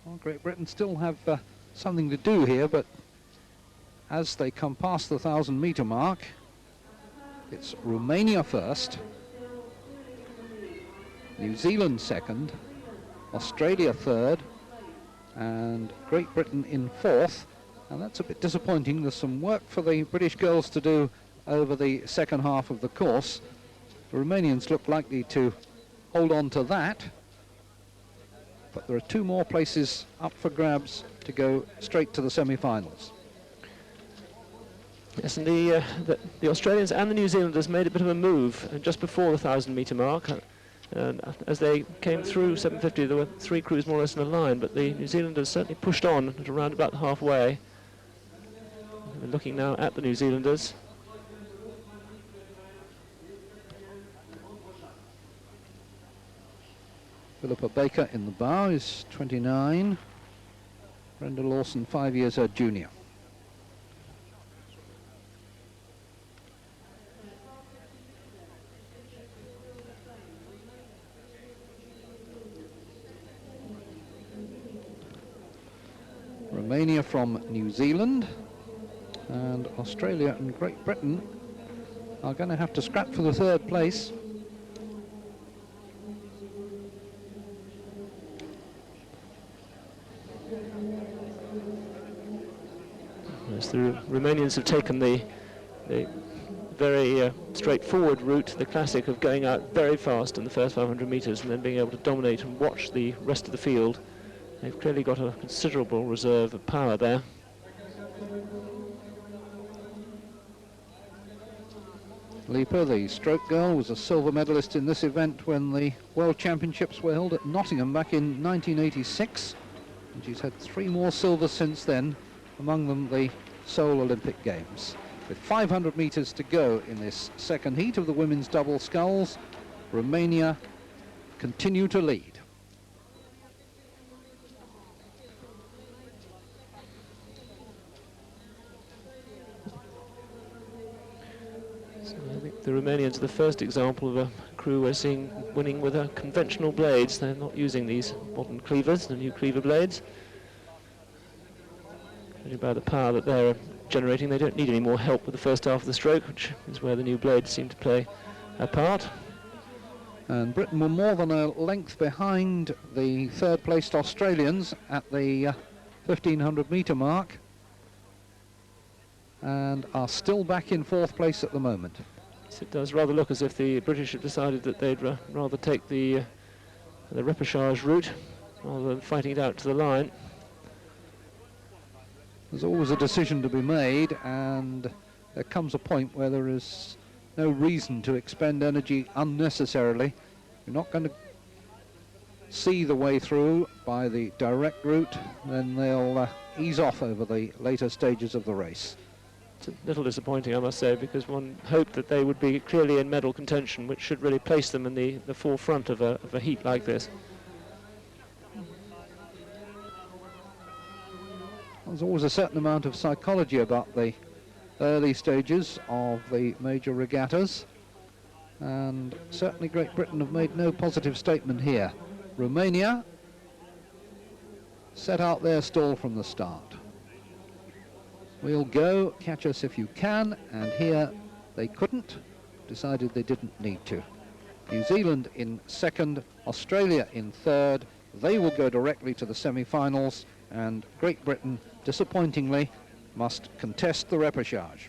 Well, Great Britain still have something to do here, but as they come past the 1,000-metre mark, it's Romania first, New Zealand second, Australia third, and Great Britain in fourth. And that's a bit disappointing. There's some work for the British girls to do over the second half of the course. The Romanians look likely to hold on to that, but there are 2 more places up for grabs to go straight to the semi-finals. Yes, and the Australians and the New Zealanders made a bit of a move just before the 1,000-metre mark. And as they came through 750, there were 3 crews more or less in a line, but the New Zealanders certainly pushed on at around about halfway. We're looking now at the New Zealanders. Philippa Baker in the bow is 29. Brenda Lawson, 5 years her junior. Romania from New Zealand, and Australia and Great Britain are going to have to scrap for the 3rd place. Yes, the Romanians have taken the very straightforward route, the classic of going out very fast in the first 500 metres and then being able to dominate and watch the rest of the field. They've clearly got a considerable reserve of power there. Leaper, the stroke girl, was a silver medalist in this event when the World Championships were held at Nottingham back in 1986. And she's had 3 more silvers since then, among them the Seoul Olympic Games. With 500 metres to go in this second heat of the women's double sculls, Romania continue to lead. I think the Romanians are the first example of a crew we're seeing winning with conventional blades. They're not using these modern cleavers, the new cleaver blades. Judging by the power that they're generating, they don't need any more help with the first half of the stroke, which is where the new blades seem to play a part. And Britain were more than a length behind the 3rd placed Australians at the 1,500 metre mark, and are still back in 4th place at the moment. So it does rather look as if the British have decided that they'd rather take the repechage route rather than fighting it out to the line. There's always a decision to be made, and there comes a point where there is no reason to expend energy unnecessarily. You're not going to see the way through by the direct route, then they'll ease off over the later stages of the race. It's a little disappointing, I must say, because one hoped that they would be clearly in medal contention, which should really place them in the forefront of a heat like this. There's always a certain amount of psychology about the early stages of the major regattas, and certainly Great Britain have made no positive statement here. Romania set out their stall from the start. We'll go, catch us if you can, and here they couldn't, decided they didn't need to. New Zealand in 2nd, Australia in 3rd. They will go directly to the semi-finals, and Great Britain, disappointingly, must contest the repechage.